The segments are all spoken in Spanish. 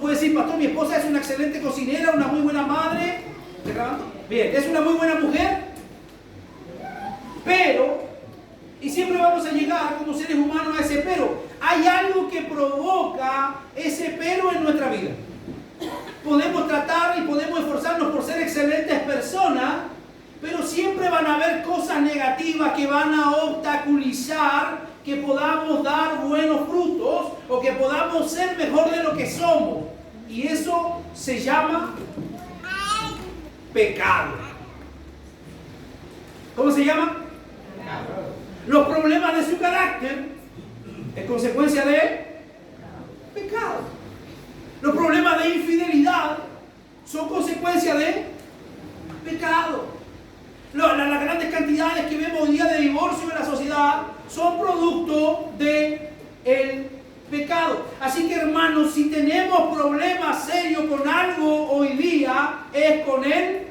puede decir, pastor, mi esposa es una excelente cocinera, una muy buena madre. ¿Está grabando? Bien, es una muy buena mujer. Pero, y siempre vamos a llegar como seres humanos a ese pero. Hay algo que provoca ese pero en nuestra vida. Podemos tratar y podemos esforzarnos por ser excelentes personas, pero siempre van a haber cosas negativas que van a obstaculizar que podamos dar buenos frutos o que podamos ser mejor de lo que somos. Y eso se llama pecado. ¿Cómo se llama? Pecado. Los problemas de su carácter es consecuencia de pecado. Los problemas de infidelidad son consecuencia de pecado. Las grandes cantidades que vemos hoy día de divorcio en la sociedad son producto del pecado. Así que, hermanos, si tenemos problemas serios con algo hoy día, es con el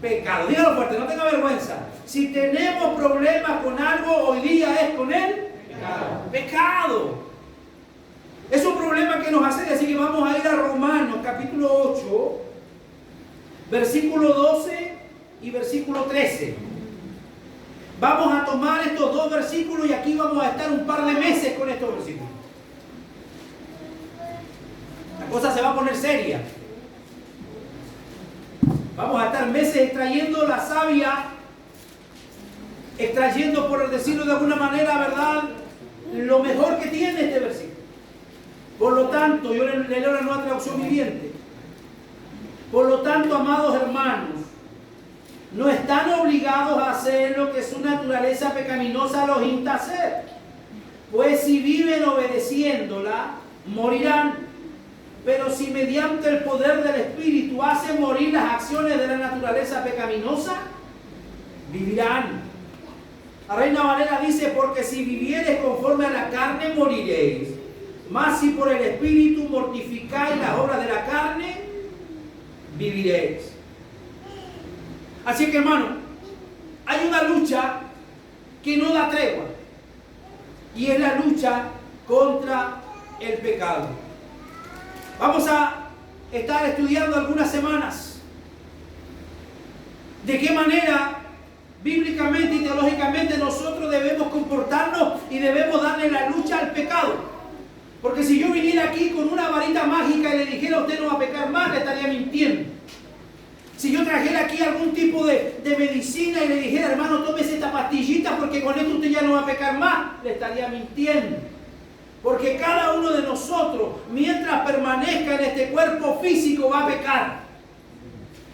pecado. Dígalo fuerte, no tenga vergüenza. Si tenemos problemas con algo hoy día, es con el pecado. Es un problema que nos hace, así que vamos a ir a Romanos, capítulo 8, versículo 12 y versículo 13. Vamos a tomar estos dos versículos y aquí vamos a estar un par de meses con estos versículos. La cosa se va a poner seria. Vamos a estar meses extrayendo la savia, extrayendo, por decirlo de alguna manera, ¿verdad?, lo mejor que tiene este versículo. Por lo tanto, yo le leo la Nueva Traducción Viviente. Por lo tanto, amados hermanos, no están obligados a hacer lo que su naturaleza pecaminosa los insta a hacer. Pues si viven obedeciéndola, morirán. Pero si mediante el poder del Espíritu hacen morir las acciones de la naturaleza pecaminosa, vivirán. La Reina Valera dice, porque si vivieres conforme a la carne, moriréis. Mas si por el Espíritu mortificáis las obras de la carne, viviréis. Así que, hermano, hay una lucha que no da tregua. Y es la lucha contra el pecado. Vamos a estar estudiando algunas semanas de qué manera bíblicamente y teológicamente nosotros debemos comportarnos y debemos darle la lucha al pecado. Porque si yo viniera aquí con una varita mágica y le dijera usted no va a pecar más, le estaría mintiendo. Si yo trajera aquí algún tipo de medicina y le dijera, hermano, tómese esta pastillita porque con esto usted ya no va a pecar más, le estaría mintiendo. Porque cada uno de nosotros, mientras permanezca en este cuerpo físico, va a pecar.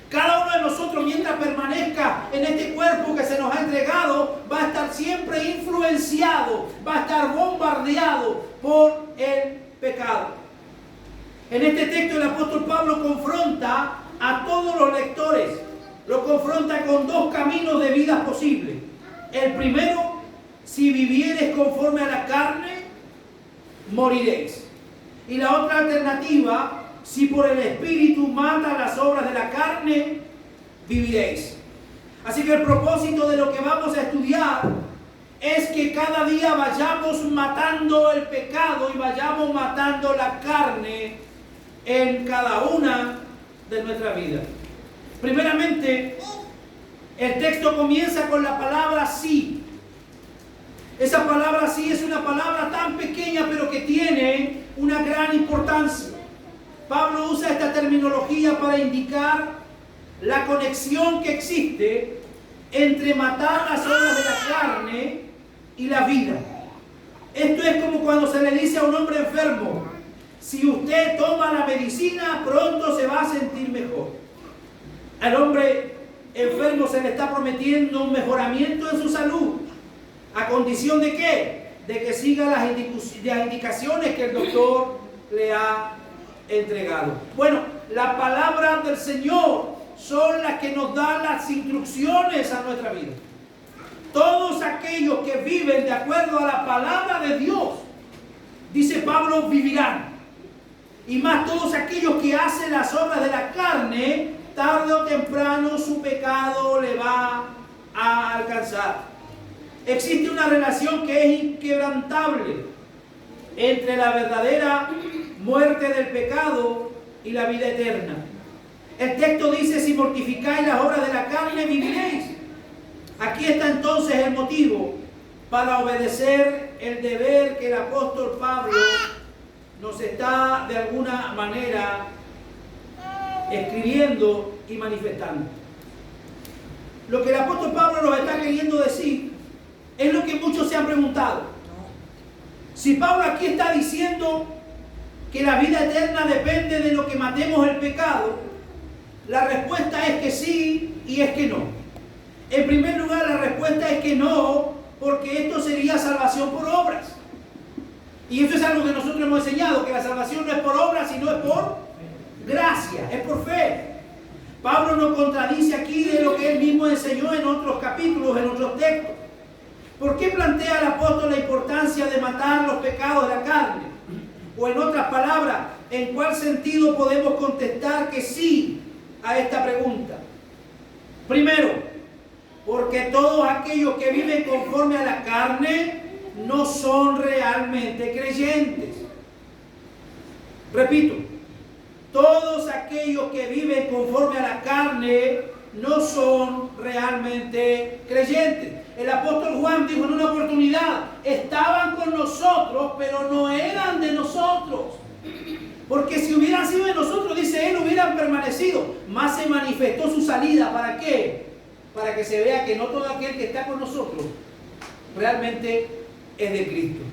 Cada uno de nosotros, mientras permanezca en este cuerpo que se nos ha entregado, va a estar siempre influenciado, va a estar bombardeado por el pecado. En este texto el apóstol Pablo confronta a todos los lectores. Lo confronta con dos caminos de vida posibles. El primero, si vivieres conforme a la carne, moriréis. Y la otra alternativa, si por el Espíritu matas las obras de la carne, viviréis. Así que el propósito de lo que vamos a estudiar es que cada día vayamos matando el pecado y vayamos matando la carne en cada una de nuestras vidas. Primeramente, el texto comienza con la palabra sí. Esa palabra sí es una palabra tan pequeña pero que tiene una gran importancia. Pablo usa esta terminología para indicar la conexión que existe entre matar las obras de la carne y la vida. Esto es como cuando se le dice a un hombre enfermo, si usted toma la medicina, pronto se va a sentir mejor. Al hombre enfermo se le está prometiendo un mejoramiento en su salud. ¿A condición de qué? De que siga las indicaciones que el doctor le ha entregado. Bueno, la palabra del Señor son las que nos dan las instrucciones a nuestra vida. Todos aquellos que viven de acuerdo a la palabra de Dios, dice Pablo, vivirán. Y más todos aquellos que hacen las obras de la carne, tarde o temprano su pecado le va a alcanzar. Existe una relación que es inquebrantable entre la verdadera muerte del pecado y la vida eterna. El texto dice, si mortificáis las obras de la carne, viviréis. Aquí está entonces el motivo para obedecer el deber que el apóstol Pablo nos está de alguna manera escribiendo y manifestando. Lo que el apóstol Pablo nos está queriendo decir es lo que muchos se han preguntado. Si Pablo aquí está diciendo que la vida eterna depende de lo que matemos el pecado, la respuesta es que sí y es que no. En primer lugar, la respuesta es que no, porque esto sería salvación por obras. Y eso es algo que nosotros hemos enseñado, que la salvación no es por obras, sino es por gracia, es por fe. Pablo nos contradice aquí de lo que él mismo enseñó en otros capítulos, en otros textos. ¿Por qué plantea el apóstol la importancia de matar los pecados de la carne? O en otras palabras, ¿en cuál sentido podemos contestar que sí a esta pregunta? Primero, porque todos aquellos que viven conforme a la carne no son realmente creyentes. Repito, todos aquellos que viven conforme a la carne no son realmente creyentes. El apóstol Juan dijo en una oportunidad, estaban con nosotros, pero no eran de nosotros. Porque si hubieran sido de nosotros, dice él, hubieran permanecido. Más se manifestó su salida. ¿Para qué? Para que se vea que no todo aquel que está con nosotros realmente es de Cristo.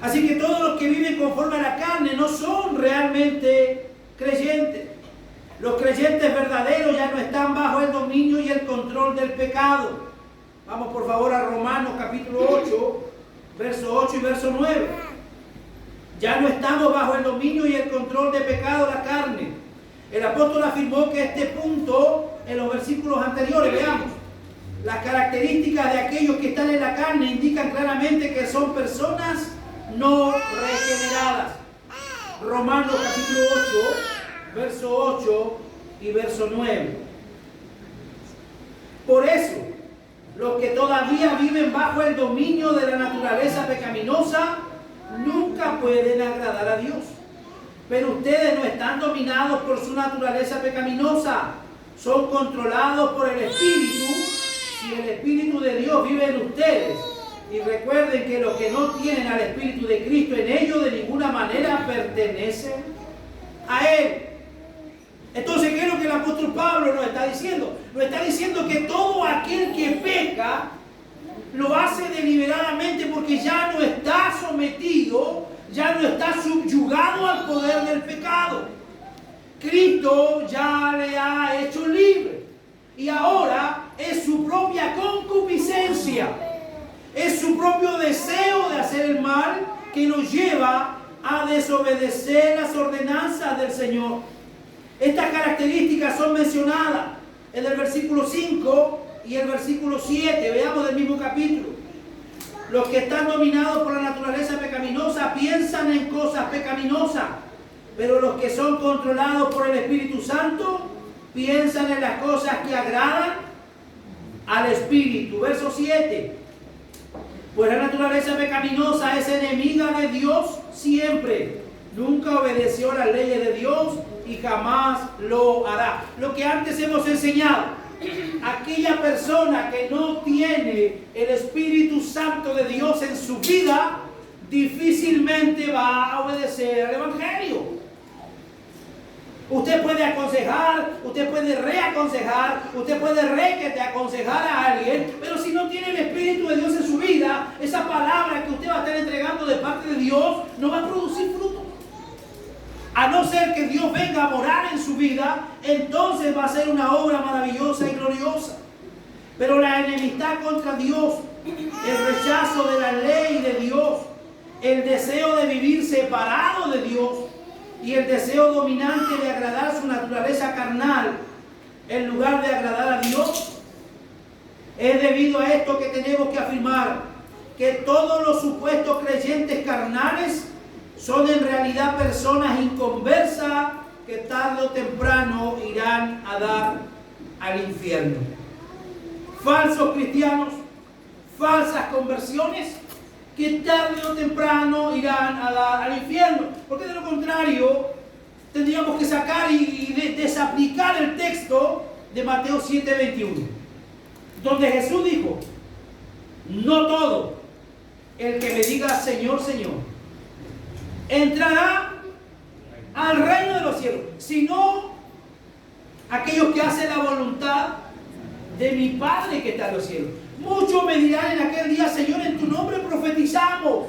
Así que todos los que viven conforme a la carne no son realmente creyentes. Los creyentes verdaderos ya no están bajo el dominio y el control del pecado. Vamos por favor a Romanos capítulo 8, verso 8 y verso 9. Ya no estamos bajo el dominio y el control del pecado de la carne. El apóstol afirmó que este punto en los versículos anteriores, veamos, las características de aquellos que están en la carne indican claramente que son personas no regeneradas. Romanos capítulo 8, verso 8 y verso 9. Por eso, los que todavía viven bajo el dominio de la naturaleza pecaminosa nunca pueden agradar a Dios. Pero ustedes no están dominados por su naturaleza pecaminosa, son controlados por el Espíritu. Si el Espíritu de Dios vive en ustedes, y recuerden que los que no tienen al Espíritu de Cristo en ellos de ninguna manera pertenecen a Él. Entonces, ¿qué es lo que el apóstol Pablo nos está diciendo? Nos está diciendo que todo aquel que peca lo hace deliberadamente porque ya no está sometido, ya no está subyugado al poder del pecado. Cristo ya le ha hecho libre y ahora es su propia concupiscencia, es su propio deseo de hacer el mal que nos lleva a desobedecer las ordenanzas del Señor. Estas características son mencionadas en el versículo 5 y el versículo 7, veamos del mismo capítulo. Los que están dominados por la naturaleza pecaminosa piensan en cosas pecaminosas, pero los que son controlados por el Espíritu Santo piensan en las cosas que agradan al Espíritu. Verso 7. Pues la naturaleza pecaminosa es enemiga de Dios siempre. Nunca obedeció las leyes de Dios y jamás lo hará. Lo que antes hemos enseñado. Aquella persona que no tiene el Espíritu Santo de Dios en su vida, difícilmente va a obedecer al Evangelio. Usted puede aconsejar, usted puede reaconsejar, usted puede aconsejar a alguien, pero si no tiene el Espíritu de Dios en su vida, esa palabra que usted va a estar entregando de parte de Dios no va a producir fruto. A no ser que Dios venga a morar en su vida, entonces va a ser una obra maravillosa y gloriosa. Pero la enemistad contra Dios, el rechazo de la ley de Dios, el deseo de vivir separado de Dios y el deseo dominante de agradar su naturaleza carnal en lugar de agradar a Dios, es debido a esto que tenemos que afirmar que todos los supuestos creyentes carnales son en realidad personas inconversas que tarde o temprano irán a dar al infierno. Falsos cristianos, falsas conversiones que tarde o temprano irán a dar al infierno. Porque de lo contrario, tendríamos que sacar y desaplicar el texto de Mateo 7:21, donde Jesús dijo: no todo el que me diga Señor, Señor, entrará al reino de los cielos, sino aquellos que hacen la voluntad de mi Padre que está en los cielos. Muchos me dirán en aquel día: Señor, en tu nombre profetizamos,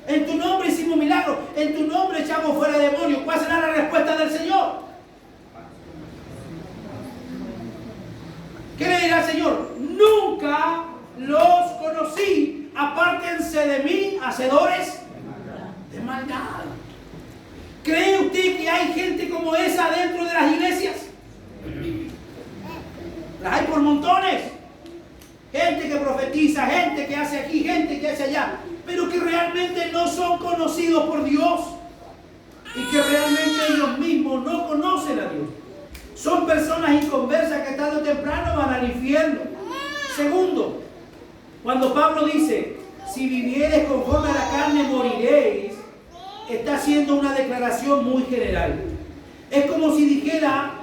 en tu nombre hicimos milagros, en tu nombre echamos fuera demonios. ¿Cuál será la respuesta del Señor? ¿Qué le dirá el Señor? Nunca los conocí, apártense de mí, hacedores de maldad. ¿Cree usted que hay gente como esa dentro de las iglesias? Las hay por montones. Gente que profetiza, gente que hace aquí, gente que hace allá, pero que realmente no son conocidos por Dios y que realmente ellos mismos no conocen a Dios. Son personas inconversas que tarde o temprano van al infierno. Segundo, cuando Pablo dice: si vivieres conforme a la carne moriréis, está haciendo una declaración muy general. Es como si dijera: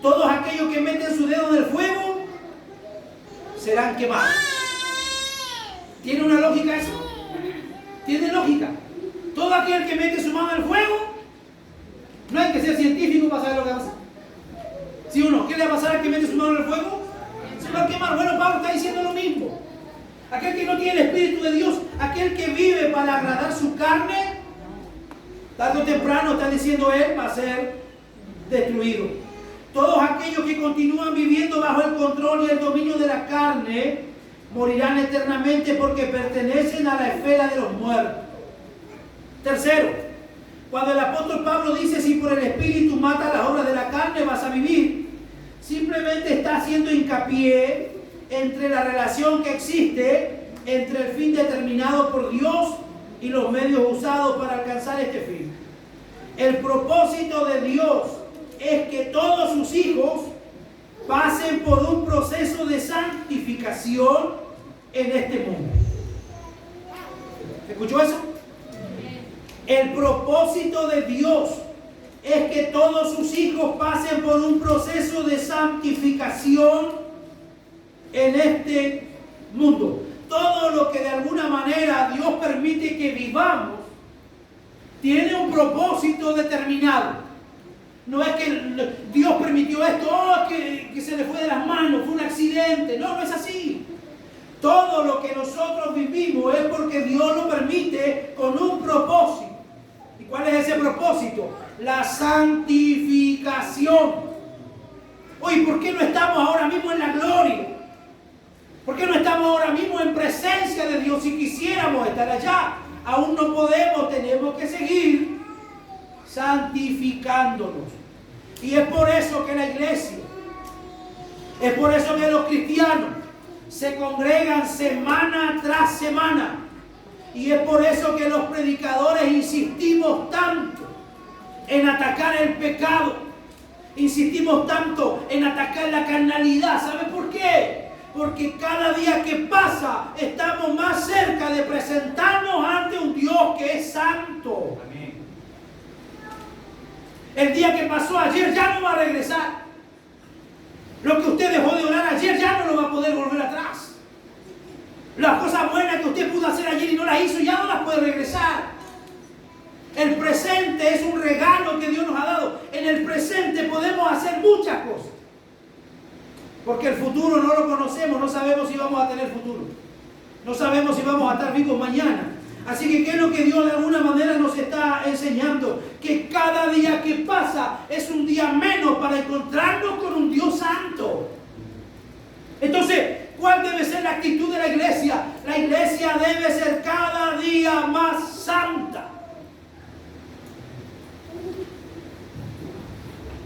todos aquellos que meten su dedo en el fuego serán quemados. ¿Tiene una lógica eso? ¿Tiene lógica? Todo aquel que mete su mano en el fuego, no hay que ser científico para saber lo que va a pasar. ¿Sí o no? ¿Qué le va a pasar al que mete su mano en el fuego? Se va a quemar. Bueno, Pablo está diciendo lo mismo. Aquel que no tiene el Espíritu de Dios, aquel que vive para agradar su carne, tarde o temprano, está diciendo él, va a ser destruido. Todos aquellos que continúan viviendo bajo el control y el dominio de la carne morirán eternamente porque pertenecen a la esfera de los muertos. Tercero, cuando el apóstol Pablo dice: si por el Espíritu mata las obras de la carne vas a vivir, simplemente está haciendo hincapié entre la relación que existe entre el fin determinado por Dios y los medios usados para alcanzar este fin. El propósito de Dios es que todos sus hijos pasen por un proceso de santificación en este mundo. ¿Escuchó eso? El propósito de Dios es que todos sus hijos pasen por un proceso de santificación en este mundo. Todo lo que de alguna manera Dios permite que vivamos tiene un propósito determinado. No es que Dios permitió esto, que se le fue de las manos, fue un accidente. No, no es así. Todo lo que nosotros vivimos es porque Dios lo permite con un propósito. ¿Y cuál es ese propósito? La santificación. Oye, ¿por qué no estamos ahora mismo en la gloria? ¿Por qué no estamos ahora mismo en presencia de Dios? Si quisiéramos estar allá, aún no podemos, tenemos que seguir santificándonos. Y es por eso que la iglesia, es por eso que los cristianos se congregan semana tras semana. Y es por eso que los predicadores insistimos tanto en atacar el pecado. Insistimos tanto en atacar la carnalidad. ¿Sabe por qué? Porque cada día que pasa estamos más cerca de presentarnos ante un Dios que es santo. Amén. El día que pasó ayer ya no va a regresar. Lo que usted dejó de orar ayer ya no lo va a poder volver atrás. Las cosas buenas que usted pudo hacer ayer y no las hizo ya no las puede regresar. El presente es un regalo que Dios nos ha dado. En el presente podemos hacer muchas cosas. Porque el futuro no lo conocemos, no sabemos si vamos a tener futuro. No sabemos si vamos a estar vivos mañana. Así que, ¿qué es lo que Dios de alguna manera nos está enseñando? Que cada día que pasa es un día menos para encontrarnos con un Dios santo. Entonces, ¿cuál debe ser la actitud de la iglesia? La iglesia debe ser cada día más santa.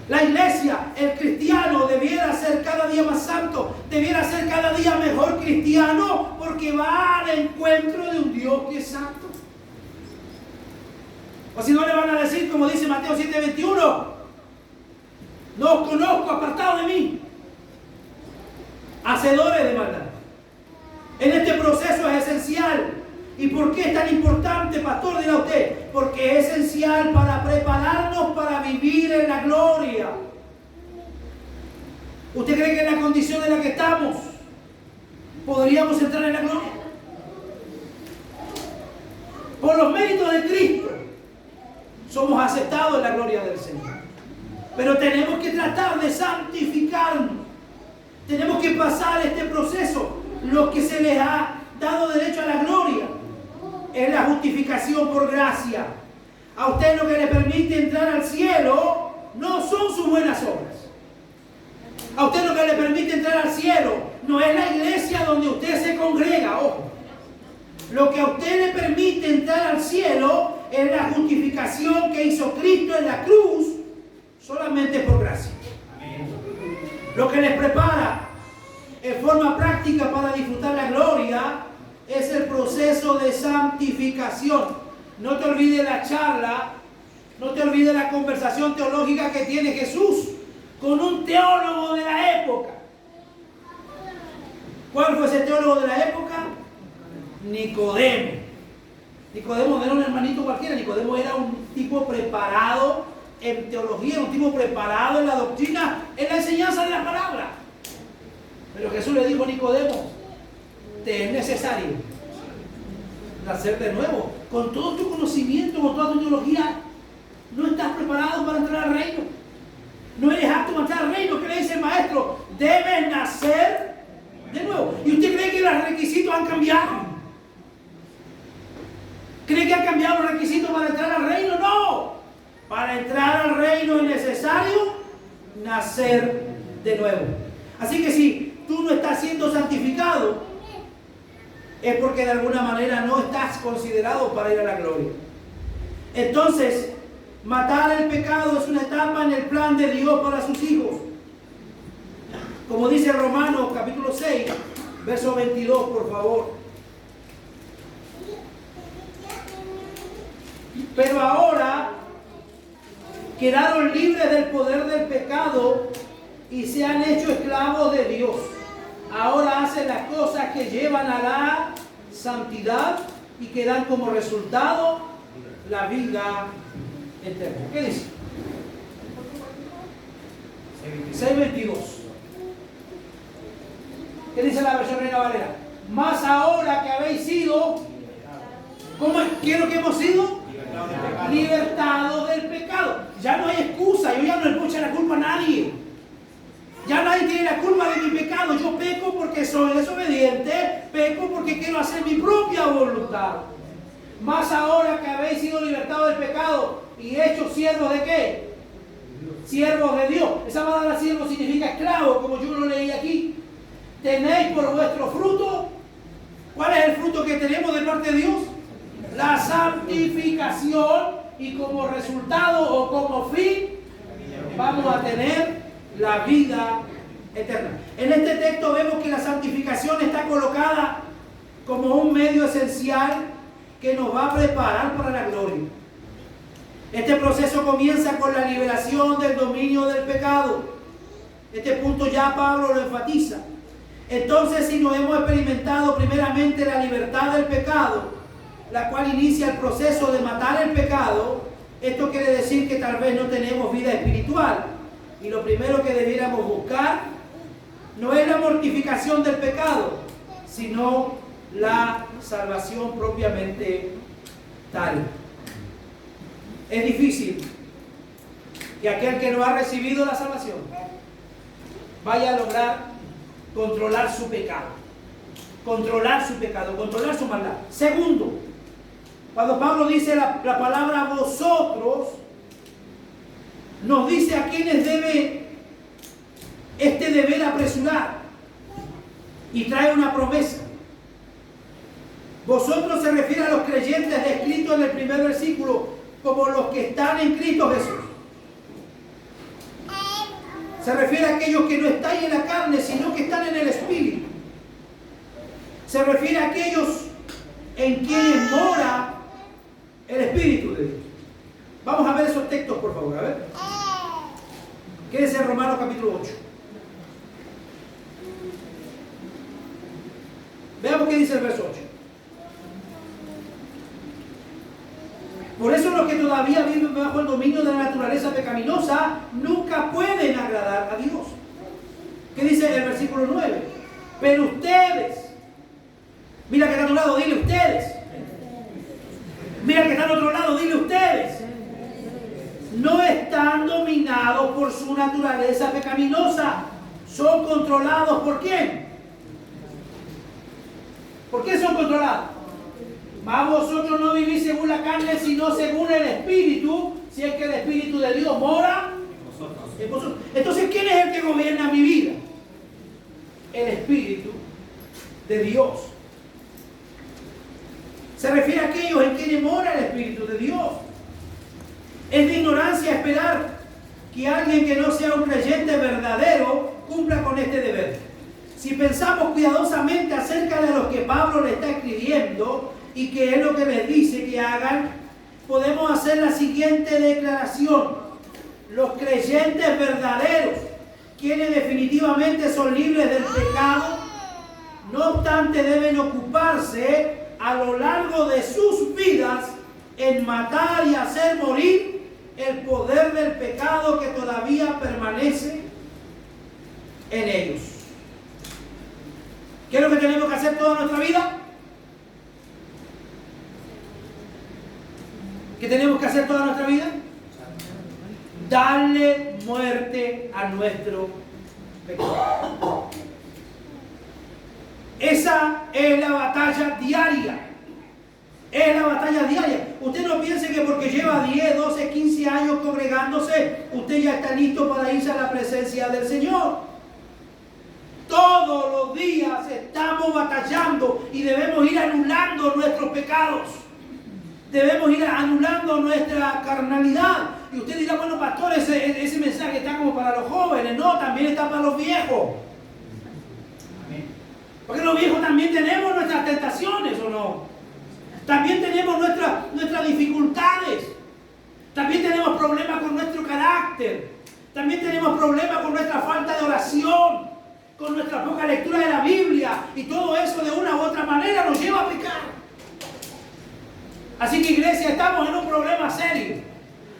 La iglesia, el cristiano, debiera ser cada día más santo, debiera ser cada día mejor cristiano, porque va al encuentro de un Dios que es santo. O si no le van a decir, como dice Mateo 7:21, no os conozco, apartados de mí, hacedores de maldad. En este proceso es esencial ¿Y por qué es tan importante, pastor? Dirá usted, porque es esencial para prepararnos para vivir en la gloria. ¿Usted cree que en la condición en la que estamos podríamos entrar en la gloria? Por los méritos de Cristo somos aceptados en la gloria del Señor. Pero tenemos que tratar de santificarnos. Tenemos que pasar este proceso. Lo que se les ha dado derecho a la gloria es la justificación por gracia. A usted lo que le permite entrar al cielo no son sus buenas obras. A usted lo que le permite entrar al cielo no es la iglesia donde usted se congrega, ojo. Lo que a usted le permite entrar al cielo es la justificación que hizo Cristo en la cruz, solamente por gracia. Lo que les prepara en forma práctica para disfrutar la gloria es el proceso de santificación. No te olvides la charla, no te olvides la conversación teológica que tiene Jesús con un teólogo de la época. ¿Cuál fue ese teólogo de la época? Nicodemo. Nicodemo no era un hermanito cualquiera. Nicodemo era un tipo preparado en teología, un tipo preparado en la doctrina, en la enseñanza de la palabra. Pero Jesús le dijo a Nicodemo, te es necesario nacer de nuevo. Con todo tu conocimiento, con toda tu teología, no estás preparado para entrar al reino. No eres apto para entrar al reino. ¿Qué le dice el maestro? Debes nacer de nuevo. ¿Y usted cree que los requisitos han cambiado? ¿Cree que han cambiado los requisitos para entrar al reino? No. Para entrar al reino es necesario nacer de nuevo. Así que si tú no estás siendo santificado, es porque de alguna manera no estás considerado para ir a la gloria. Entonces, matar el pecado es una etapa en el plan de Dios para sus hijos. Como dice Romanos capítulo 6, verso 22, por favor. Pero ahora quedaron libres del poder del pecado y se han hecho esclavos de Dios. Ahora hacen las cosas que llevan a la santidad y que dan como resultado la vida eterna. ¿Qué dice? 6:22. ¿Qué dice la versión Reina Valera? Más ahora que habéis sido, ¿qué es lo que hemos sido? Libertados del pecado. Ya no hay excusa. Yo ya no le puedo echar la culpa a nadie. Ya nadie tiene la culpa de mi pecado. Yo peco porque soy desobediente. Peco porque quiero hacer mi propia voluntad. Más ahora que habéis sido libertados del pecado y hechos siervos de ¿qué? Siervos de Dios. Esa palabra siervo significa esclavo, como yo lo leí aquí. Tenéis por vuestro fruto. ¿Cuál es el fruto que tenemos de parte de Dios? La santificación, y como resultado o como fin vamos a tener la vida eterna. En este texto vemos que la santificación está colocada como un medio esencial que nos va a preparar para la gloria. Este proceso comienza con la liberación del dominio del pecado. Este punto ya Pablo lo enfatiza. Entonces, si no hemos experimentado primeramente la libertad del pecado, la cual inicia el proceso de matar el pecado, esto quiere decir que tal vez no tenemos vida espiritual. Y lo primero que debiéramos buscar no es la mortificación del pecado, sino la salvación propiamente tal. Es difícil que aquel que no ha recibido la salvación vaya a lograr controlar su pecado, controlar su maldad. Segundo, cuando Pablo dice la palabra vosotros, nos dice a quienes debe este deber apresurar, y trae una promesa. Vosotros se refiere a los creyentes descritos en el primer versículo como los que están en Cristo Jesús. Se refiere a aquellos que no están en la carne, sino que están en el Espíritu. Se refiere a aquellos en quienes mora el Espíritu de Dios. Vamos a ver esos textos, por favor. A ver. Quédese en Romanos capítulo 8. Veamos qué dice el verso 8. nunca pueden agradar a Dios. ¿Qué dice el versículo 9? Pero ustedes, mira que está a tu lado, dile ustedes. Mira que está al otro lado, dile ustedes. No están dominados por su naturaleza pecaminosa. Son controlados ¿por quién? ¿Por qué son controlados? Mas vosotros no vivís según la carne, sino según el Espíritu, si es que el Espíritu de Dios mora en vosotros. Entonces, ¿quién es el que gobierna mi vida? El Espíritu de Dios. Se refiere a aquellos en quienes mora el Espíritu de Dios. Es de ignorancia esperar que alguien que no sea un creyente verdadero cumpla con este deber. Si pensamos cuidadosamente acerca de lo que Pablo le está escribiendo y que es lo que les dice que hagan, podemos hacer la siguiente declaración. Los creyentes verdaderos, quienes definitivamente son libres del pecado, no obstante deben ocuparse a lo largo de sus vidas en matar y hacer morir el poder del pecado que todavía permanece en ellos. ¿Qué es lo que tenemos que hacer toda nuestra vida? ¿Qué tenemos que hacer toda nuestra vida? Darle muerte a nuestro pecado. Esa es la batalla diaria. Es la batalla diaria. Usted no piense que porque lleva 10, 12, 15 años congregándose, usted ya está listo para irse a la presencia del Señor. Todos los días estamos batallando y debemos ir anulando nuestros pecados. Debemos ir anulando nuestra carnalidad. Y usted dirá, bueno, pastor, ese mensaje está como para los jóvenes. No, también está para los viejos. Porque los viejos también tenemos nuestras tentaciones, ¿o no? También tenemos nuestras dificultades. También tenemos problemas con nuestro carácter. También tenemos problemas con nuestra falta de oración, con nuestra poca lectura de la Biblia. Y todo eso de una u otra manera nos lleva a pecar. Así que, iglesia, estamos en un problema serio.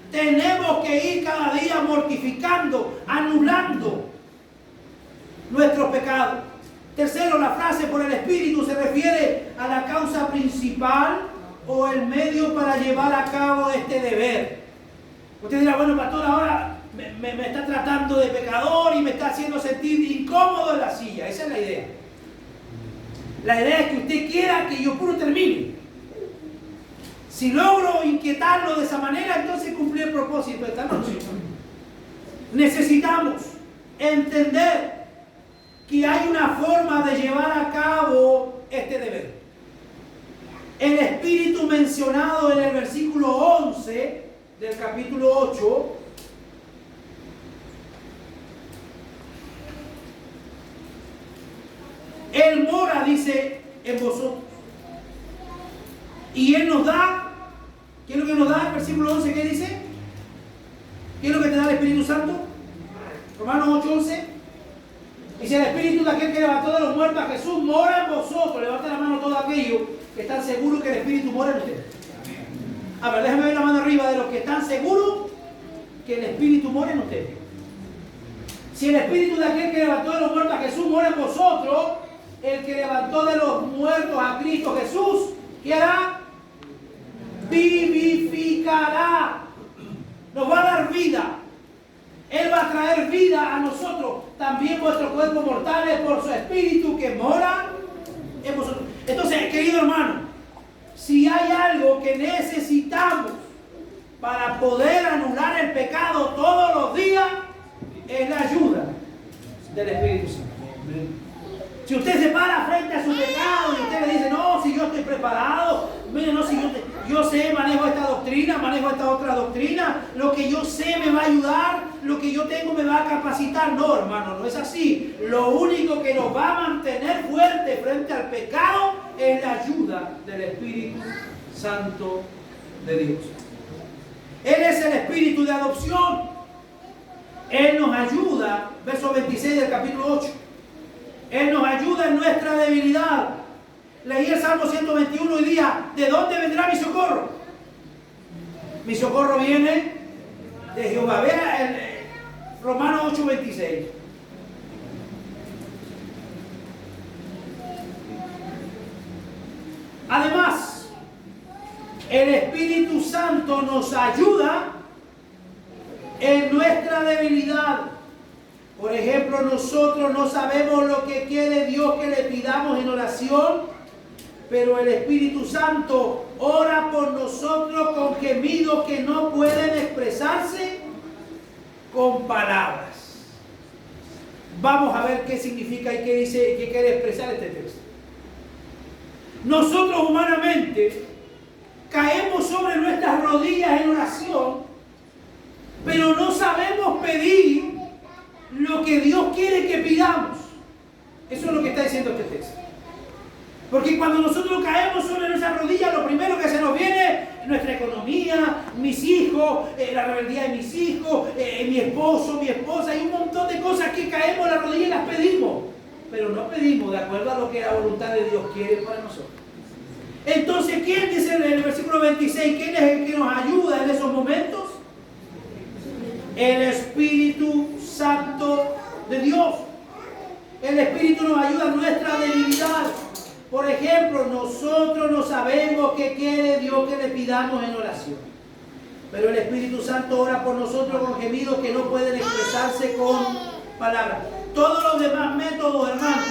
Tenemos que ir cada día mortificando, anulando nuestros pecados. Tercero, la frase por el Espíritu se refiere a la causa principal o el medio para llevar a cabo este deber. Usted dirá, bueno, pastor, ahora me está tratando de pecador y me está haciendo sentir incómodo en la silla. Esa es la idea. La idea es que usted quiera que yo puro termine. Si logro inquietarlo de esa manera, entonces cumplí el propósito de esta noche. Necesitamos entender que hay una forma de llevar a cabo este deber. El Espíritu mencionado en el versículo 11 del capítulo 8 Él mora, dice, en vosotros. Y Él nos da, ¿qué es lo que nos da? El versículo 11, ¿qué dice? ¿Qué es lo que te da el Espíritu Santo? Romanos 8:11. Dice, el Espíritu de aquel que levantó de los muertos a Jesús mora en vosotros. Levanta la mano todos aquellos que están seguros que el Espíritu mora en ustedes. A ver, déjame ver la mano arriba de los que están seguros que el Espíritu mora en ustedes. Si el Espíritu de aquel que levantó de los muertos a Jesús mora en vosotros, el que levantó de los muertos a Cristo Jesús, ¿qué hará? Vivificará. Nos va a dar vida. Él va a traer vida a nosotros. También vuestros cuerpos mortales por su Espíritu que mora en vosotros. Entonces, querido hermano, si hay algo que necesitamos para poder anular el pecado todos los días, es la ayuda del Espíritu Santo. Si usted se para frente a su pecado y usted le dice, no, si yo estoy preparado, mire, no, si yo sé, manejo esta doctrina, manejo esta otra doctrina, lo que yo sé me va a ayudar, lo que yo tengo me va a capacitar. No, hermano, no es así. Lo único que nos va a mantener fuerte frente al pecado es la ayuda del Espíritu Santo de Dios. Él es el Espíritu de adopción. Él nos ayuda, verso 26 del capítulo 8. Él nos ayuda en nuestra debilidad. Leí el Salmo 121 y día, ¿de dónde vendrá mi socorro? Mi socorro viene de Jehová. Vea 26. Además, el Espíritu Santo nos ayuda en nuestra debilidad. Por ejemplo, nosotros no sabemos lo que quiere Dios que le pidamos en oración, pero el Espíritu Santo ora por nosotros con gemidos que no pueden expresarse con palabras. Vamos a ver qué significa y qué dice, qué quiere expresar este texto. Nosotros humanamente caemos sobre nuestras rodillas en oración, pero no sabemos pedir lo que Dios quiere que pidamos. Eso es lo que está diciendo este texto. Porque cuando nosotros caemos sobre nuestras rodillas, lo primero que se nos viene es nuestra economía, mis hijos, la rebeldía de mis hijos, mi esposo, mi esposa, y un montón de cosas que caemos en las rodillas y las pedimos. Pero no pedimos de acuerdo a lo que la voluntad de Dios quiere para nosotros. Entonces, ¿quién dice en el versículo 26? ¿Quién es el que nos ayuda en esos momentos? El Espíritu Santo de Dios. El Espíritu nos ayuda en nuestra debilidad. Por ejemplo, nosotros no sabemos qué quiere Dios que le pidamos en oración. Pero el Espíritu Santo ora por nosotros con gemidos que no pueden expresarse con palabras. Todos los demás métodos, hermanos,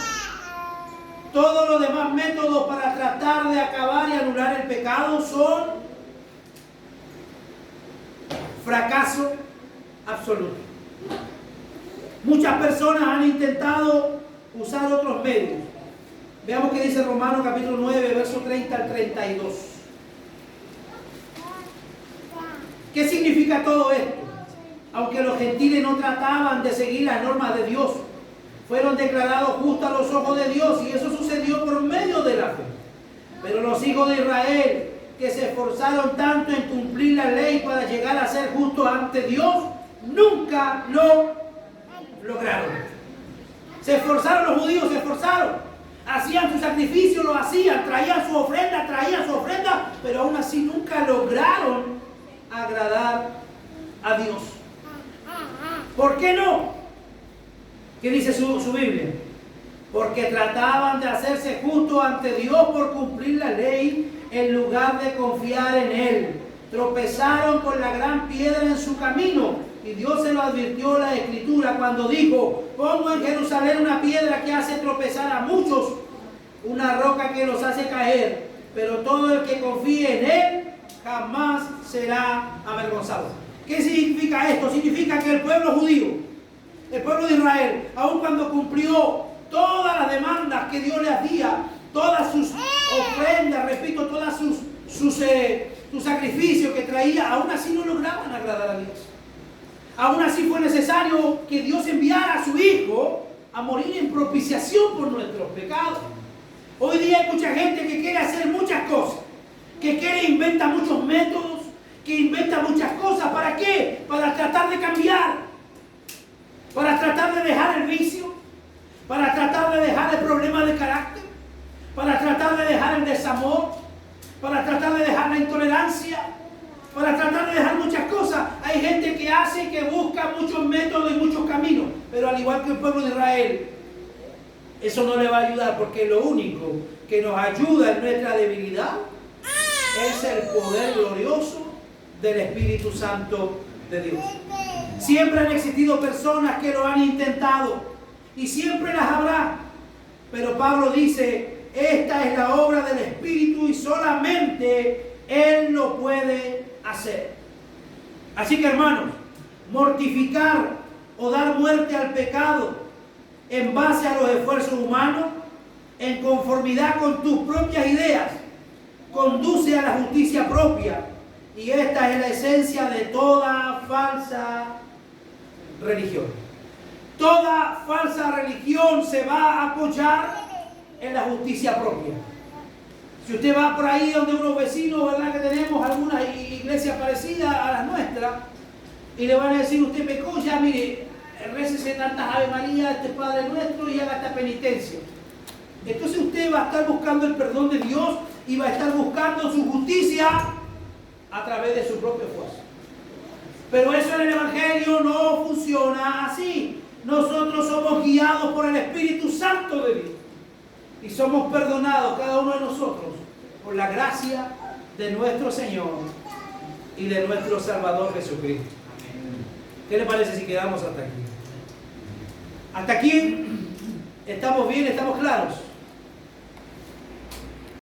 todos los demás métodos para tratar de acabar y anular el pecado son fracaso absoluto. Muchas personas han intentado usar otros medios. Veamos qué dice Romanos capítulo 9, verso 30 al 32. ¿Qué significa todo esto? Aunque los gentiles no trataban de seguir las normas de Dios, fueron declarados justos a los ojos de Dios, y eso sucedió por medio de la fe. Pero los hijos de Israel, que se esforzaron tanto en cumplir la ley para llegar a ser justos ante Dios, nunca lo lograron. Se esforzaron los judíos, se esforzaron. Hacían su sacrificio, lo hacían, traían su ofrenda, pero aún así nunca lograron agradar a Dios. ¿Por qué no? ¿Qué dice su Biblia? Porque trataban de hacerse justos ante Dios por cumplir la ley en lugar de confiar en Él. Tropezaron con la gran piedra en su camino. Y Dios se lo advirtió en la Escritura cuando dijo: pongo en Jerusalén una piedra que hace tropezar a muchos, una roca que los hace caer, pero todo el que confíe en Él jamás será avergonzado. ¿Qué significa esto? Significa que el pueblo judío, el pueblo de Israel, aun cuando cumplió todas las demandas que Dios le hacía, todas sus ofrendas, repito, todas sus sacrificios que traía, aún así no lograban agradar a Dios. Aún así fue necesario que Dios enviara a su Hijo a morir en propiciación por nuestros pecados. Hoy día hay mucha gente que quiere hacer muchas cosas, que inventa muchos métodos, que inventa muchas cosas. ¿Para qué? Para tratar de cambiar, para tratar de dejar el vicio, para tratar de dejar el problema de carácter, para tratar de dejar el desamor, para tratar de dejar la intolerancia, para tratar de dejar muchas cosas. Hay gente que hace y que busca muchos métodos y muchos caminos, pero al igual que el pueblo de Israel, eso no le va a ayudar, porque lo único que nos ayuda en nuestra debilidad es el poder glorioso del Espíritu Santo de Dios. Siempre han existido personas que lo han intentado y siempre las habrá, pero Pablo dice: esta es la obra del Espíritu y solamente Él lo puede hacer. Así que, hermanos, mortificar o dar muerte al pecado en base a los esfuerzos humanos, en conformidad con tus propias ideas, conduce a la justicia propia, y esta es la esencia de toda falsa religión. Toda falsa religión se va a apoyar en la justicia propia. Si usted va por ahí donde unos vecinos, ¿verdad?, que tenemos algunas iglesias parecidas a las nuestras, y le van a decir: usted pecó, ya mire, récese tantas Ave María, este Padre Nuestro, y haga esta penitencia. Entonces usted va a estar buscando el perdón de Dios y va a estar buscando su justicia a través de su propio esfuerzo. Pero eso en el Evangelio no funciona así. Nosotros somos guiados por el Espíritu Santo de Dios. Y somos perdonados cada uno de nosotros por la gracia de nuestro Señor y de nuestro Salvador Jesucristo. ¿Qué le parece si quedamos hasta aquí? Hasta aquí estamos bien, estamos claros.